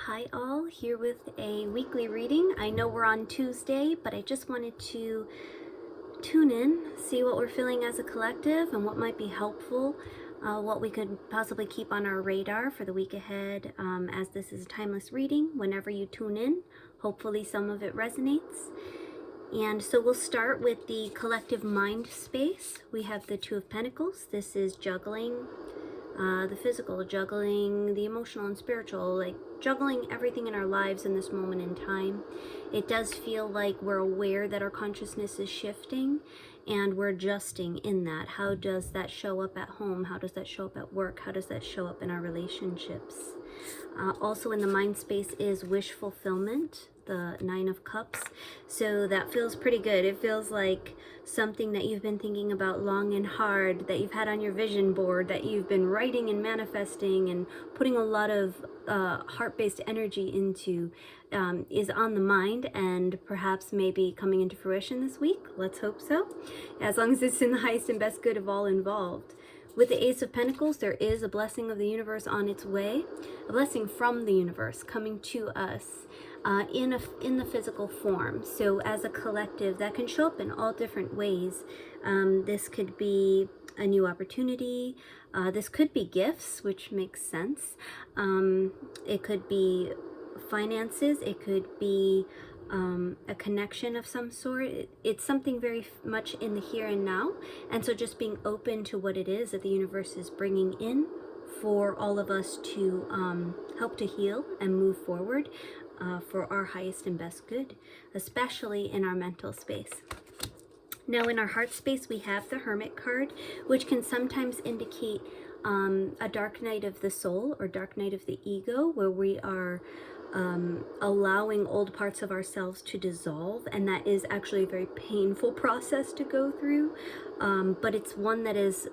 Hi all, here with a weekly reading. I know we're on Tuesday, but I just wanted to tune in, see what we're feeling as a collective and what might be helpful, what we could possibly keep on our radar for the week ahead, as this is a timeless reading. Whenever you tune in, hopefully some of it resonates. And so we'll start with the collective mind space. We have the Two of Pentacles. This is juggling the physical, juggling the emotional and spiritual, like juggling everything in our lives in this moment in time. It does feel like we're aware that our consciousness is shifting and we're adjusting in that. How does that show up at home? How does that show up at work? How does that show up in our relationships? Also in the mind space is wish fulfillment, the Nine of Cups. So that feels pretty good. It feels like something that you've been thinking about long and hard, that you've had on your vision board, that you've been writing and manifesting and putting a lot of heart-based energy into, is on the mind and perhaps maybe coming into fruition this week. Let's hope so, as long as it's in the highest and best good of all involved. With the Ace of Pentacles, there is a blessing of the universe on its way, a blessing from the universe coming to us in the physical form. So as a collective, that can show up in all different ways. This could be a new opportunity. This could be gifts, which makes sense. It could be finances. It could be a connection of some sort. It's something very much in the here and now. And so just being open to what it is that the universe is bringing in for all of us to help to heal and move forward for our highest and best good, especially in our mental space. Now in our heart space, we have the Hermit card, which can sometimes indicate a dark night of the soul or dark night of the ego, where we are allowing old parts of ourselves to dissolve, and that is actually a very painful process to go through, but it's one that is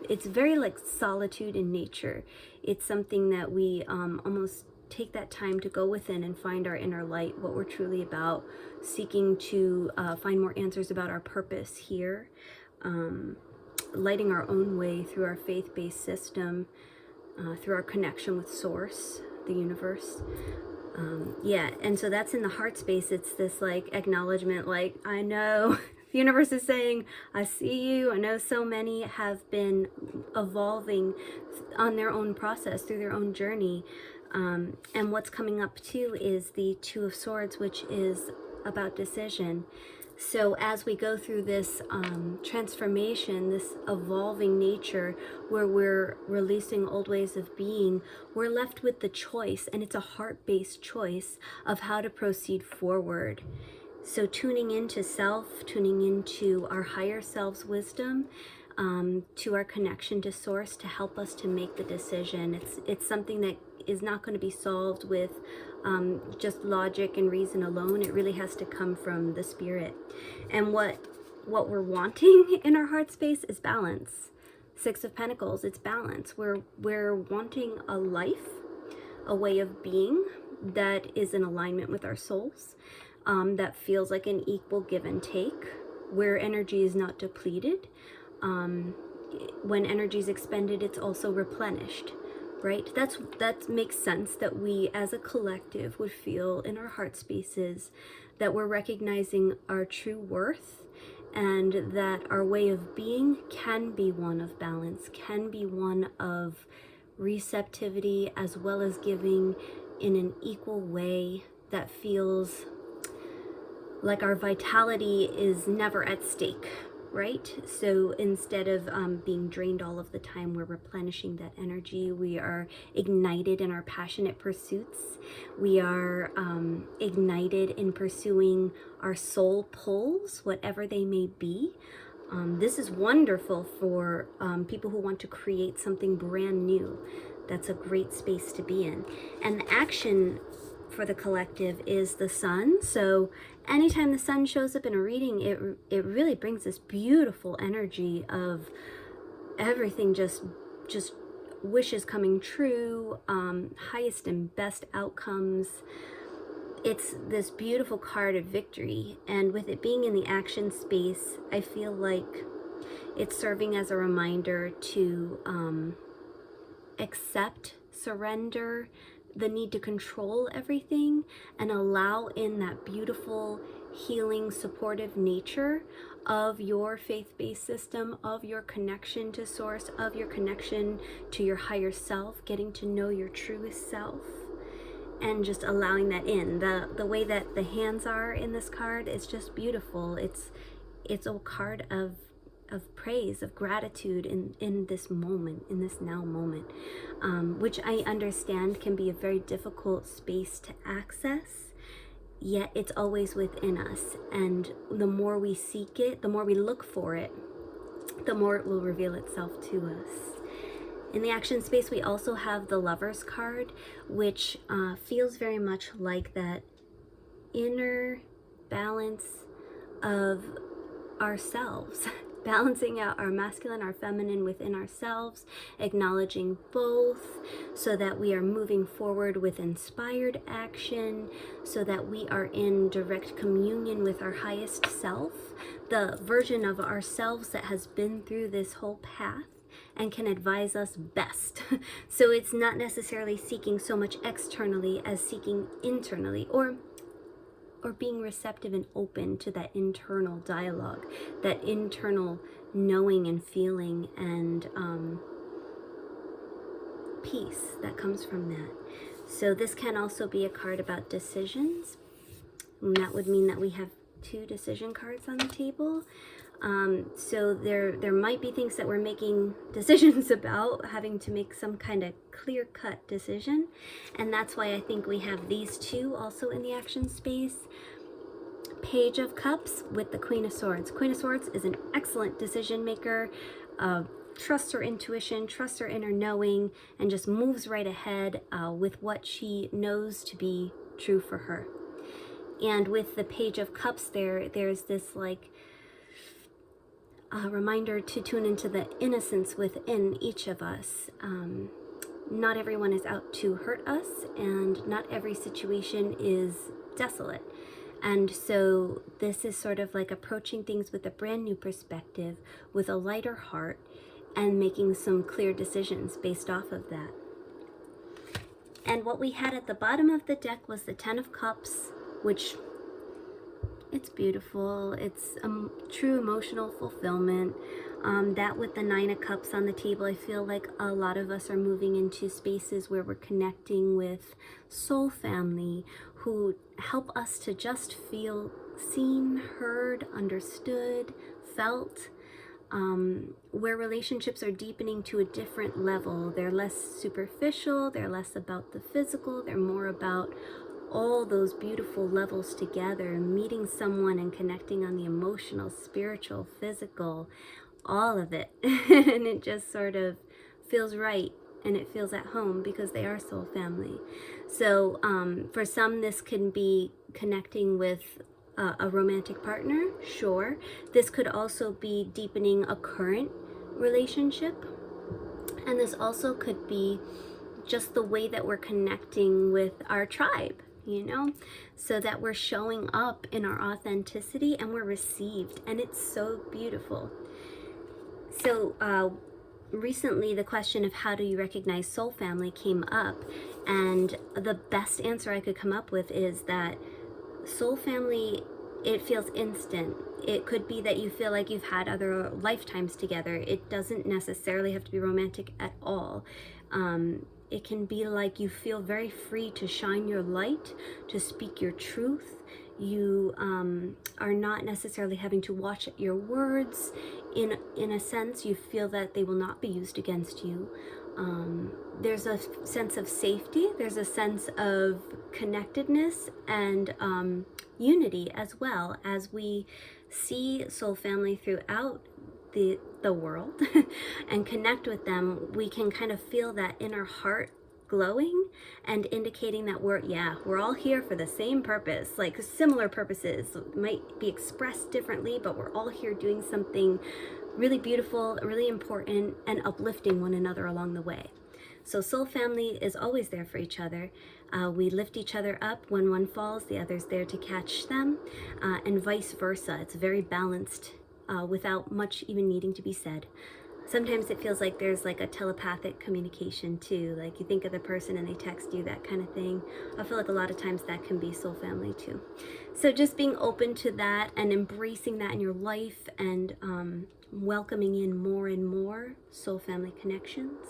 it's very like solitude in nature. It's something that we almost take that time to go within and find our inner light, what we're truly about, seeking to find more answers about our purpose here, lighting our own way through our faith-based system, through our connection with source, the universe. Yeah, and so that's in the heart space. It's this like acknowledgement, like, I know the universe is saying, I see you. I know so many have been evolving on their own process, through their own journey. And what's coming up too is the Two of Swords, which is about decision. So as we go through this transformation, this evolving nature where we're releasing old ways of being, we're left with the choice, and it's a heart-based choice of how to proceed forward. So tuning into self, tuning into our higher self's wisdom, to our connection to source to help us to make the decision. It's something that is not going to be solved with just logic and reason alone. It really has to come from the spirit. And what we're wanting in our heart space is balance. Six of Pentacles, it's balance. We're wanting a life, a way of being that is in alignment with our souls, that feels like an equal give and take, where energy is not depleted. When energy is expended, it's also replenished, right? That makes sense, that we as a collective would feel in our heart spaces that we're recognizing our true worth, and that our way of being can be one of balance, can be one of receptivity, as well as giving in an equal way that feels like our vitality is never at stake, right? So instead of being drained all of the time, we're replenishing that energy. We are ignited in our passionate pursuits. We are ignited in pursuing our soul pulls, whatever they may be. This is wonderful for people who want to create something brand new. That's a great space to be in. And the action for the collective is the sun. So anytime the sun shows up in a reading, it really brings this beautiful energy of everything just wishes coming true, highest and best outcomes. It's this beautiful card of victory, and with it being in the action space, I feel like it's serving as a reminder to accept, surrender, the need to control everything and allow in that beautiful, healing, supportive nature of your faith-based system, of your connection to source, of your connection to your higher self, getting to know your truest self, and just allowing that in. The way that the hands are in this card is just beautiful. It's a card of praise, of gratitude in this moment, in this now moment, which I understand can be a very difficult space to access, yet it's always within us. And the more we seek it, the more we look for it, the more it will reveal itself to us. In the action space, we also have the Lover's card, which feels very much like that inner balance of ourselves, balancing out our masculine, our feminine within ourselves, acknowledging both so that we are moving forward with inspired action, so that we are in direct communion with our highest self, the version of ourselves that has been through this whole path and can advise us best. So it's not necessarily seeking so much externally as seeking internally, or being receptive and open to that internal dialogue, that internal knowing and feeling and peace that comes from that. So this can also be a card about decisions. And that would mean that we have 2 decision cards on the table. So there might be things that we're making decisions about, having to make some kind of clear-cut decision. And that's why I think we have these 2 also in the action space. Page of Cups with the Queen of Swords. Queen of Swords is an excellent decision maker, trusts her intuition, trusts her inner knowing, and just moves right ahead with what she knows to be true for her. And with the Page of Cups there's this like reminder to tune into the innocence within each of us. Not everyone is out to hurt us, and not every situation is desolate. And so this is sort of like approaching things with a brand new perspective, with a lighter heart, and making some clear decisions based off of that. And what we had at the bottom of the deck was the 10 of Cups, which it's beautiful. It's true emotional fulfillment. That with the 9 of Cups on the table, I feel like a lot of us are moving into spaces where we're connecting with soul family who help us to just feel seen, heard, understood, felt, where relationships are deepening to a different level. They're less superficial, they're less about the physical, they're more about all those beautiful levels together, meeting someone and connecting on the emotional, spiritual, physical, all of it. And it just sort of feels right, and it feels at home because they are soul family. So for some, this can be connecting with a romantic partner, sure. This could also be deepening a current relationship. And this also could be just the way that we're connecting with our tribe, you know, so that we're showing up in our authenticity and we're received, and it's so beautiful. So recently the question of how do you recognize soul family came up, and the best answer I could come up with is that soul family, it feels instant. It could be that you feel like you've had other lifetimes together. It doesn't necessarily have to be romantic at all. It can be like you feel very free to shine your light, to speak your truth. You are not necessarily having to watch your words. In a sense, you feel that they will not be used against you. There's a sense of safety. There's a sense of connectedness and unity as well. As we see soul family throughout the world and connect with them, we can kind of feel that inner heart glowing and indicating that we're all here for the same purpose, like similar purposes. It might be expressed differently, but we're all here doing something really beautiful, really important, and uplifting one another along the way. So soul family is always there for each other. We lift each other up. When one falls, the other's there to catch them, and vice versa. It's very balanced without much even needing to be said. Sometimes it feels like there's like a telepathic communication too, like you think of the person and they text you, that kind of thing. I feel like a lot of times that can be soul family too. So just being open to that and embracing that in your life, and welcoming in more and more soul family connections.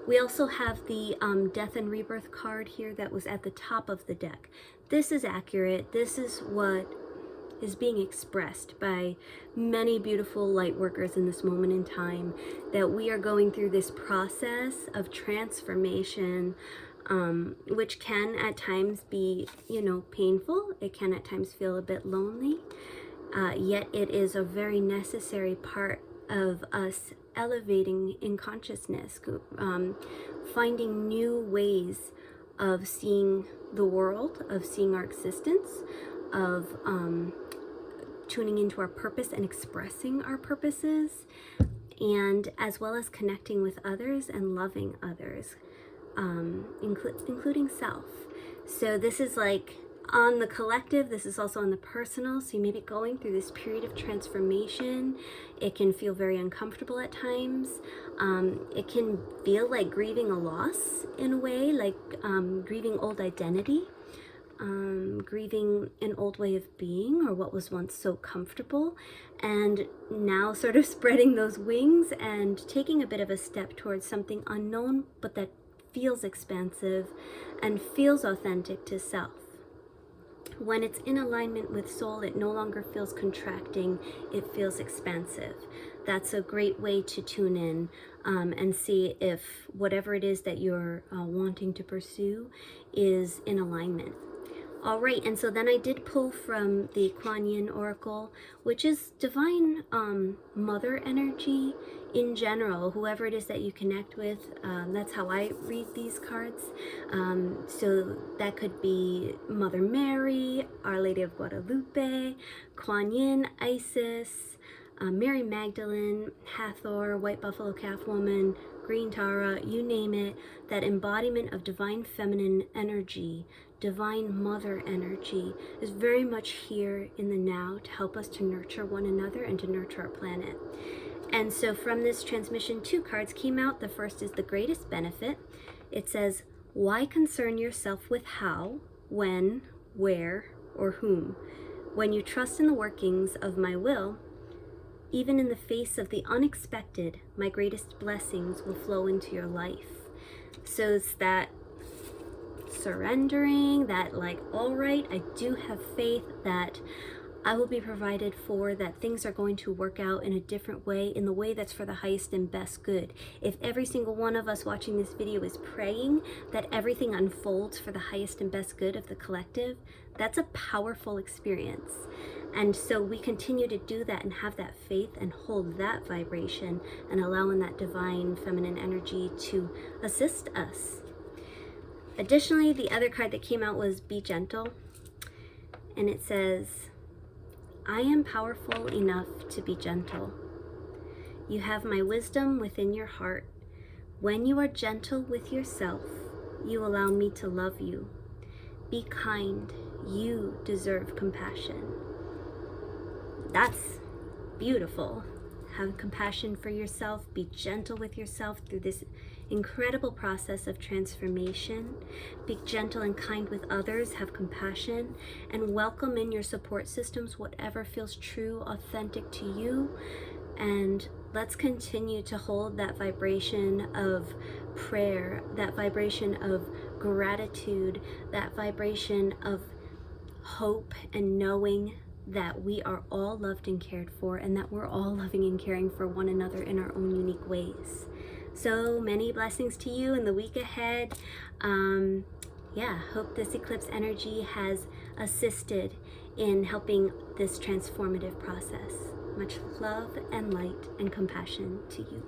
We also have the Death and Rebirth card here that was at the top of the deck. This is accurate. This is what is being expressed by many beautiful light workers in this moment in time, that we are going through this process of transformation, which can at times be, painful. It can at times feel a bit lonely, yet it is a very necessary part of us elevating in consciousness, finding new ways of seeing the world, of seeing our existence, of tuning into our purpose and expressing our purposes, and as well as connecting with others and loving others, including self. So this is like on the collective, this is also on the personal. So you may be going through this period of transformation. It can feel very uncomfortable at times. It can feel like grieving a loss in a way, like grieving old identity. Grieving an old way of being, or what was once so comfortable, and now sort of spreading those wings and taking a bit of a step towards something unknown, but that feels expansive and feels authentic to self. When it's in alignment with soul, it no longer feels contracting, it feels expansive. That's a great way to tune in and see if whatever it is that you're wanting to pursue is in alignment. All right, and so then I did pull from the Kuan Yin Oracle, which is divine mother energy in general, whoever it is that you connect with. That's how I read these cards. So that could be Mother Mary, Our Lady of Guadalupe, Kuan Yin, Isis, Mary Magdalene, Hathor, White Buffalo Calf Woman, Green Tara, you name it. That embodiment of divine feminine energy, divine mother energy, is very much here in the now to help us to nurture one another and to nurture our planet. And so from this transmission, 2 cards came out. The first is the greatest benefit. It says, why concern yourself with how, when, where, or whom? When you trust in the workings of my will, even in the face of the unexpected, my greatest blessings will flow into your life. So it's that surrendering, that like, all right, I do have faith that I will be provided for, that things are going to work out in a different way, in the way that's for the highest and best good. If every single one of us watching this video is praying that everything unfolds for the highest and best good of the collective, that's a powerful experience. And so we continue to do that and have that faith and hold that vibration and allowing that divine feminine energy to assist us. Additionally, the other card that came out was Be Gentle. And it says, I am powerful enough to be gentle. You have my wisdom within your heart. When you are gentle with yourself, you allow me to love you. Be kind. You deserve compassion. That's beautiful. Have compassion for yourself. Be gentle with yourself through this incredible process of transformation. Be gentle and kind with others. Have compassion and welcome in your support systems, whatever feels true, authentic to you. And let's continue to hold that vibration of prayer, that vibration of gratitude, that vibration of hope and knowing that we are all loved and cared for, and that we're all loving and caring for one another in our own unique ways. So many blessings to you in the week ahead. Hope this eclipse energy has assisted in helping this transformative process. Much love and light and compassion to you.